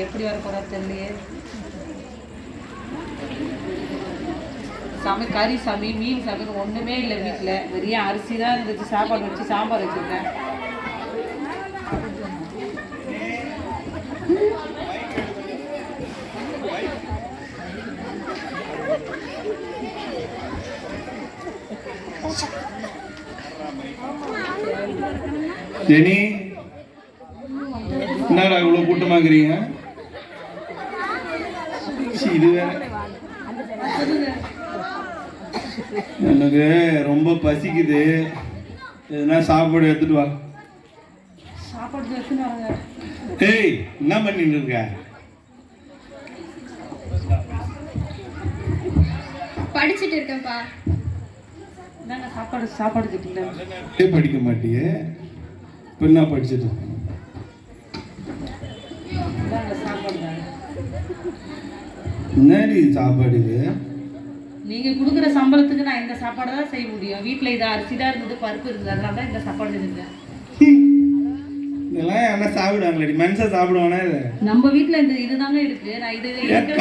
எப்படி வர போறா தெரியலையே. கறி சாமி மீன் சாமி ஒன்றுமே இல்லை வீட்டில். வெறும் அரிசி தான் இருந்துச்சு. சாப்பாடு வச்சு சாம்பார் வச்சுருக்கேன். ஜெனி, என்னடா இவ்வளோ கூட்டமாக்குறீங்க? இது வேற. எனக்கு ரொம்ப பசிக்குது. எதுனா சாப்பாடு எடுத்துட்டு வா. சாப்பாடு எடுத்துன்னு வாங்க. ஏய், என்ன பண்ணிட்டு இருக்க? படிச்சுட்டு இருக்கேன்ப்பா. என்னங்க சாப்பாடு கேட்டீங்களா? படிக்க மாட்டியே, இப்போ என்ன படிச்சுட்டு? என்னடி சாப்பாடு இது? நீங்கள் கொடுக்குற சம்பளத்துக்கு நான் இந்த சாப்பாடு தான் செய்ய முடியும். வீட்டில் இது அரிசி தான் இருந்தது, பருப்பு இருந்தது, அதனால தான் இந்த சாப்பாடு செஞ்சேன். இதெல்லாம் என்ன சாப்பிடுவாங்களே? மனுஷன் சாப்பிடுவானா? இது நம்ம வீட்டில் இந்த இதுதாங்க இருக்கு. நான் இது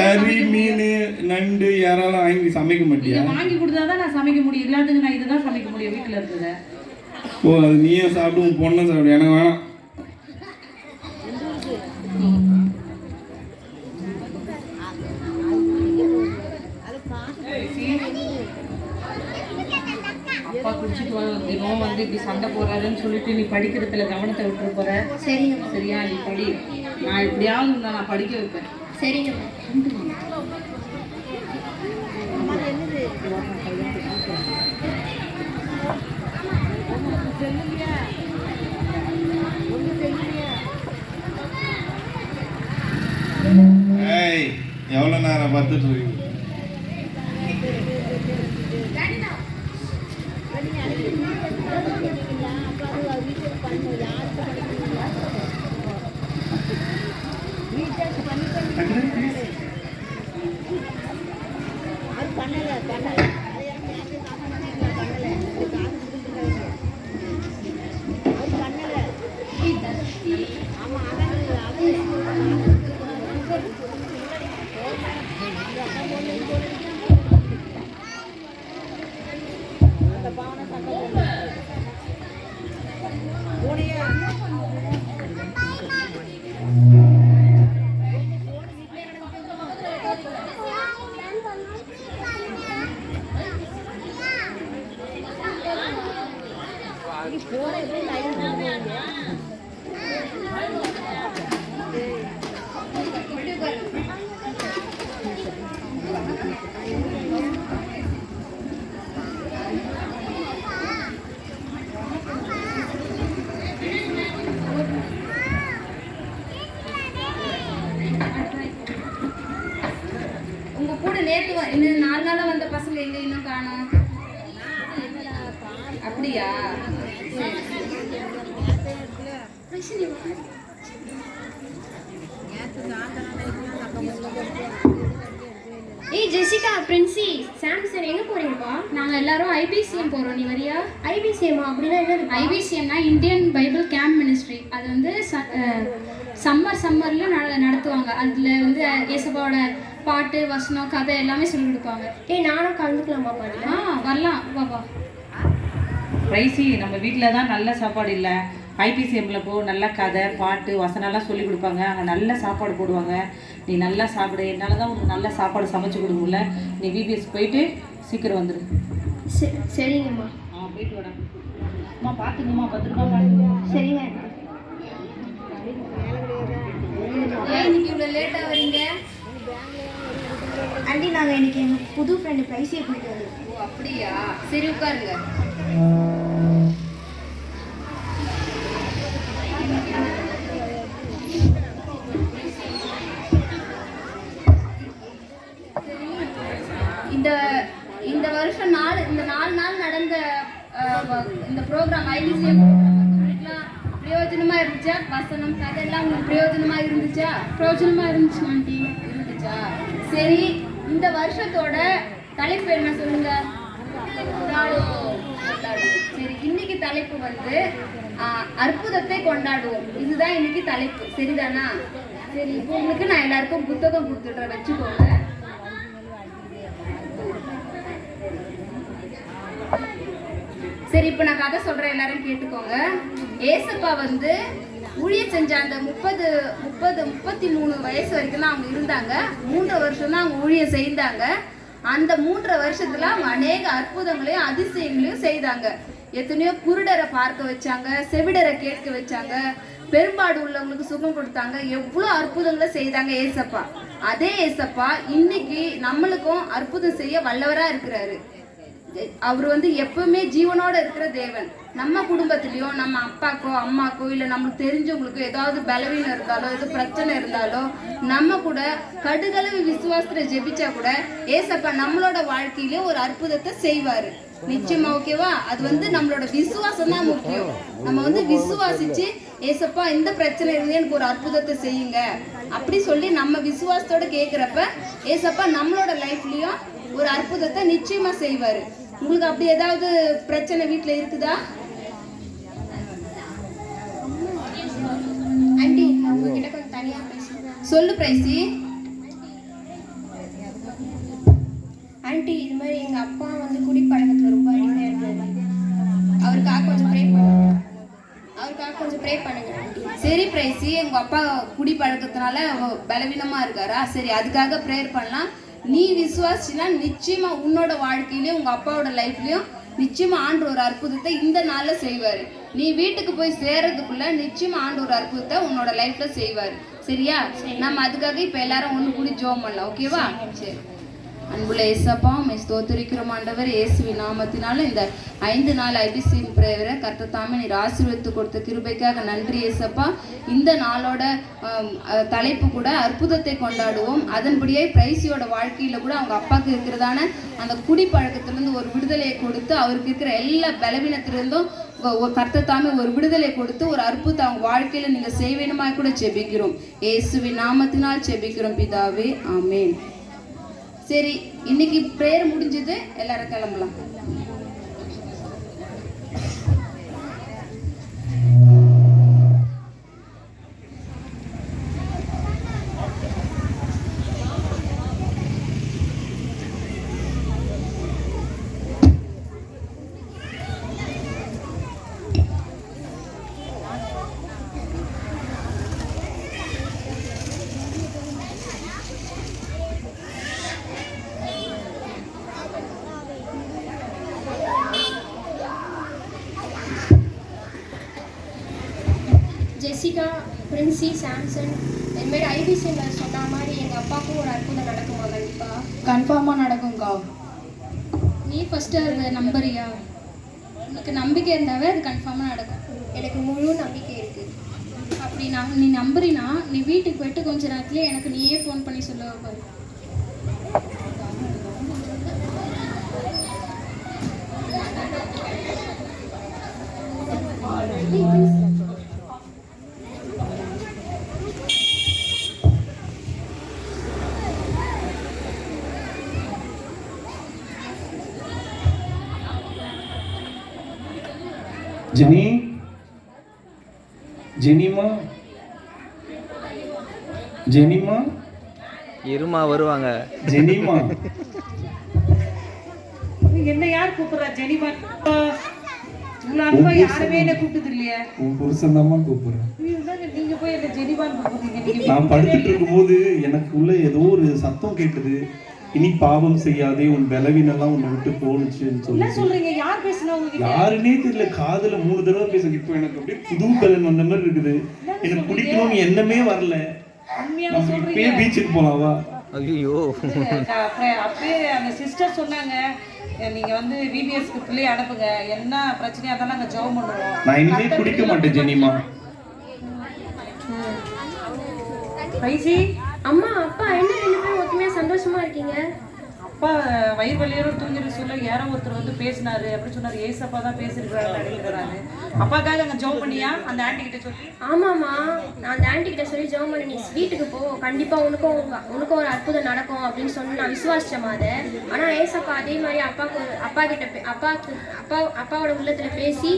கறி மீன் நண்டு யாராலும் வாங்கி சமைக்க மாட்டியா? வாங்கி கொடுத்தா தான் நான் சமைக்க முடியும். இல்லாததுக்கு நான் இதுதான் சமைக்க முடியும் வீட்டில் இருக்குது. ஓ, அது நீயும் சாப்பிடு, உன் பொண்ணும் சாப்பிடு. எனக்கு வேணாம். அப்பா குடிச்சிட்டு தினம் இப்படி சண்டை போறாருன்னு சொல்லிட்டு நீ படிக்கிறதுல கவனத்தை விட்டுரு போற. சரிங்க. சரியா? நீ படி. நான் எப்படியாவது நான் படிக்க வைப்பேன். சரிங்க. ஏய், எவ்வளோ நேரம் பார்த்துட்டு இருக்கீங்க? உங்க கூட நேற்று இன்னும் 4 நாளா வந்த பசங்க எங்க இன்னும் காணோம்? அப்படியா? ஏய் ஜெசிகா, பிரின்சி, சாம்சன் எங்க போறீங்கப்பா? நாங்க எல்லாரும் ஐபிசிஎம் போறோம். நீ வரியா? ஐபிசிஎம் அப்படின்னா என்னது? ஐபிசிஎம்னா இந்தியன் பைபிள் கேம்ப் மினிஸ்ட்ரி. அது வந்து சம்மர்ல நடத்துவாங்க. அதுல வந்து இயேசுவோட பாட்டு, வசனம், கதை எல்லாமே சொல்லி கொடுப்பாங்க. ஏய், நானும் கலந்துக்கலாமா பாட்டு? வரலாம், பாப்பா. ரைசி, நம்ம வீட்டில் தான் நல்ல சாப்பாடு இல்லை. ஐபிசிஎம்மில் போ, நல்ல கதை, பாட்டு, வசனம்லாம் சொல்லி கொடுப்பாங்க. அங்கே நல்ல சாப்பாடு போடுவாங்க. நீ நல்லா சாப்பிடு. என்னால் தான் உனக்கு நல்ல சாப்பாடு சமைச்சு கொடுக்கல. நீ விபிஎஸ் போயிட்டு சீக்கிரம் வந்துடு. சரிங்கம்மா. போயிட்டு வாடா. அம்மா பார்த்துங்கம்மா, பத்திரமா பார்த்துங்க. சரிங்க. ஏன் இன்னைக்கு இவ்வளோ லேட்டாக வரீங்க? ஆண்டி, நாங்கள் இன்னைக்கு எங்கள் புது ஃப்ரெண்டு ப்ரைஸியை போயிட்டு வரோம். ஓ, அப்படியா? சரி, உட்காருங்க. இந்த வருஷம் இந்த 4 நாள் நடந்த இந்த ப்ரோக்ராம் ஐபிசிஎம் பிரயோஜனமா இருந்துச்சா? வசனம், கதை எல்லாம் உங்களுக்கு பிரயோஜனமா இருந்துச்சா? பிரயோஜனமா இருந்துச்சு ஆண்டி. இருந்துச்சா? சரி, இந்த வருஷத்தோட தலைப்பு என்ன சொல்லுங்க? சரி, இன்னைக்கு தலைப்பு வந்து அற்புதத்தை கொண்டாடுவோம். இதுதான் இன்னைக்கு தலைப்பு. சரிதானா? சரி, இப்போ உங்களுக்கு நான் எல்லாருக்கும் புத்தகம் கொடுத்துட்றேன், வச்சுக்கோங்க. சரி, இப்போ நான் கதை சொல்றேன், எல்லாரும் கேட்டுக்கோங்க. ஏசப்பா வந்து ஊழியம் செஞ்ச அந்த 33 வயசு வரைக்கும் தான் அவங்க இருந்தாங்க. 3 வருஷம் தான் அவங்க ஊழியம் செய்தாங்க. அந்த 3 வருஷத்துல அவங்க அநேக அற்புதங்களையும் அதிசயங்களையும் செய்தாங்க. எத்தனையோ குருடரை பார்க்க வச்சாங்க, செவிடரை கேட்க வச்சாங்க, பெரும்பாடு உள்ளவங்களுக்கு சுகம் கொடுத்தாங்க. எவ்வளோ அற்புதங்களை செய்தாங்க ஏசப்பா. அதே ஏசப்பா இன்னைக்கு நம்மளுக்கும் அற்புதம் செய்ய வல்லவரா இருக்கிறாரு. அவர் வந்து எப்பவுமே ஜீவனோட இருக்கிற தேவன். நம்ம குடும்பத்திலயோ நம்ம அப்பாக்கோ அம்மாக்கோ இல்லை நம்மளுக்கு தெரிஞ்சவங்களுக்கோ ஏதாவது பலவீனம் இருந்தாலோ ஏதோ பிரச்சனை இருந்தாலோ நம்ம கூட கடுகளவு விசுவாசத்துல ஜெபிச்சா கூட ஏசப்பா நம்மளோட வாழ்க்கையிலே ஒரு அற்புதத்தை செய்வாரு. நிச்சயமா, ஓகேவா? அது வந்து நம்மளோட விசுவாசம் தான் முக்கியம். நம்ம வந்து விசுவாசிச்சு ஏசப்பா இந்த பிரச்சனை இருந்து எனக்கு ஒரு அற்புதத்தை செய்யுங்க அப்படி சொல்லி நம்ம விசுவாசத்தோட கேட்குறப்ப ஏசப்பா நம்மளோட லைஃப்லயும் ஒரு அற்புதத்தை நிச்சயமா செய்வாரு. உங்களுக்கு அப்படி ஏதாவது பிரச்சனை வீட்டுல இருக்குதா? ஆண்டி, நான் உங்ககிட்ட கொஞ்சம் தனியா பேசுறேன். சொல்லு பிரைசி. ஆண்டி, இது மாதிரி எங்க அப்பா வந்து குடிப்பழக்கத்துல ரொம்ப அடிமையா இருக்காரு. அவருக்காக கொஞ்சம் ப்ரே பண்ணுங்க. ஆண்டி. சரி பிரைசி, உங்க அப்பா குடி பழக்கத்தினால பலவீனமா இருக்காரா? சரி, அதுக்காக ப்ரேயர் பண்ணலாம். நீ விசுவாசினா நிச்சயமா உன்னோட வாழ்க்கையிலயும் உங்க அப்பாவோட லைஃப்லயும் நிச்சயமா ஆண்டவர் ஒரு அற்புதத்தை இந்த நாள்ல செய்வாரு. நீ வீட்டுக்கு போய் சேர்றதுக்குள்ள நிச்சயமா ஆண்டவர் ஒரு அற்புதத்தை உன்னோட லைஃப்ல செய்வாரு. சரியா? நம்ம அதுக்காக இப்ப எல்லாரும் ஒண்ணு கூடி ஜெபம் பண்ணலாம். ஓகேவா? சரி. அன்புள்ள ஏசப்பா, உம்மை ஸ்தோத்திரிக்கிறோம் ஆண்டவர். இயேசுவின் நாமத்தினால இந்த 5 நாள் ஐபிசி பிரேயரை கர்த்தர் தாமே நீர் ஆசீர்வதித்து கொடுத்த கிருபைக்காக நன்றி ஏசப்பா. இந்த நாளோட தலைப்பு கூட அற்புதத்தை கொண்டாடுவோம். அதன்படியே பிரைசியோட வாழ்க்கையில கூட அவங்க அப்பாவுக்கு இருக்கிறதான அந்த குடி பழக்கத்திலிருந்து ஒரு விடுதலையை கொடுத்து அவருக்கு இருக்கிற எல்லா பலவீனத்திலிருந்தும் கர்த்தர் தாமே ஒரு விடுதலை கொடுத்து ஒரு அற்புதத்தை அவங்க வாழ்க்கையில நீங்க செய்வேனுமாய் கூட ஜெபிக்கிறோம். இயேசுவின் நாமத்தினால் ஜெபிக்கிறோம் பிதாவே, ஆமென். சரி, இன்னைக்கு பிரேயர் முடிஞ்சது, எல்லாரும் கிளம்பலாம். ஜெசிகா, பிரின்சி, சாம்சன் இதுமாரி ஐபிசியில் சொன்ன மாதிரி எங்கள் அப்பாவுக்கும் ஒரு அற்புதம் நடக்குமா? கண்டிப்பாக கன்ஃபார்மாக நடக்கும்க்கா. நீ ஃபஸ்ட்டு அதை நம்புறியா? உனக்கு நம்பிக்கை இருந்தாவே அது கன்ஃபார்மாக நடக்கும். எனக்கு முழு நம்பிக்கை இருக்குது. அப்படி நீ நம்புறினா நீ வீட்டுக்கு போய்ட்டு கொஞ்ச நேரத்துலேயே எனக்கு நீயே ஃபோன் பண்ணி சொல்லுவ பாரு. ஜெனிமா இருமா வருவாங்க. ஜெனிமா என்ன யார் கூப்பிடுறா? ஜெனிமா உங்களை அன்பா யாருமே என்ன கூப்பிட்டது இல்லையா? உன் புருஷன் தான் கூப்பிடுறேன். நீங்க போய் என்ன ஜெனிமான்னு கூப்பிடுறீங்க? நான் படுத்துட்டு இருக்கும்போது எனக்குள்ள ஏதோ ஒரு சத்தம் கேட்டது. இனி பாவம் செய்யாதே, உன் பலவீனெல்லாம் உன்னை விட்டு போனுச்சுன்னு சொல்றீங்க. யார் பேசுனா? யாருன்னே தெரியல. காதுல 3 தடவை பேசுங்க. இப்போ எனக்கு அப்படியே புது பலன் வந்த மாதிரி இருக்குது. எனக்கு பிடிக்கணும்னு எண்ணமே வரல. நம்ம இப்பயே பீச்சுக்கு போலாவா? ஐயோ, அப்பயே அந்த சிஸ்டர் சொன்னாங்க, நீங்க வந்து விபிஎஸ்க்கு பிள்ளை அனுப்புங்க, என்ன பிரச்சனையா இருந்தாலும் நாங்க ஜெபம் பண்ணுவோம். நான் இனிமே குடிக்க மாட்டேன் ஜெனிமா. பைசி, அம்மா, அப்பா என்ன 2 பேரும் ஒத்துமையா சந்தோஷமா இருக்கீங்க? அப்பா வயிறு வலியோட தூங்கிட்டு சொல்ல யாரோ ஒருத்தர் வந்து பேசினாரு. அப்படி சொன்னாரு, ஏசப்பா தான் பேசிருக்கிறாரு அப்படிங்கிறாரு. அப்பாக்காக அங்க ஜெபம் பண்ணியா அந்த ஆண்டி கிட்ட சொல்லி? ஆமாம்மா, நான் அந்த ஆண்டி கிட்ட சொல்லி ஜெபம் பண்ணி, நீ வீட்டுக்கு போ, கண்டிப்பா உனக்கும் ஒரு அற்புதம் நடக்கும் அப்படின்னு சொல்லி நான் விசுவாசிச்சேன் அதை. ஆனா ஏசப்பா அதே மாதிரி அப்பாவோட உள்ளத்துல பேசி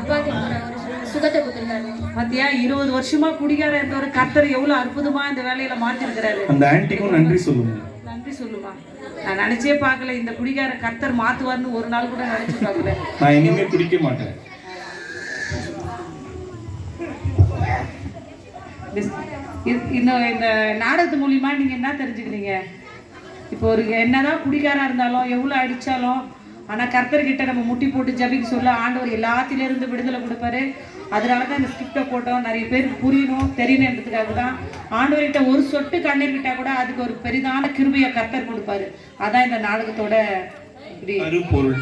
அப்பா கிட்ட நான் ஒரு சுகத்தை கொடுத்துருக்காரு. பாத்தியா 20 வருஷமா குடிகார இருந்தவர் கர்த்தர் எவ்வளவு அற்புதமா இந்த வேலையில மாத்திருக்கிறாரு. அந்த ஆன்ட்டிக்கும் நன்றி சொல்லுங்க. நன்றி சொல்லுமா. நான் நினைச்சே பார்க்கல இந்த குடிகார கர்த்தர் மாத்துவார்னு ஒரு நாள் கூட நினைச்சு பார்க்கல. நான் இனிமே குடிக்க மாட்டேன். இந்த நாடகத்து மூலியமா நீங்க என்ன தெரிஞ்சுக்கிறீங்க? இப்போ ஒரு என்னதான் குடிகாரா இருந்தாலும் எவ்வளவு அடிச்சாலும் ஆனா கர்த்தர்கிட்ட நம்ம முட்டி போட்டு ஜபிக்க சொல்ல ஆண்டவர் எல்லாத்தில இருந்து விடுதலை கொடுப்பாரு. அதனாலதான் இந்த ஸ்கிரிப்டை போட்டோம். நிறைய பேருக்கு புரியணும் தெரியணுன்றதுக்காக தான். ஆண்டவர்கிட்ட ஒரு சொட்டு கண்ணீர் விட்டா கூட அதுக்கு ஒரு பெரிதான கிருபையை கர்த்தர் கொடுப்பாரு. அதான் இந்த நாடகத்தோட பொருள்.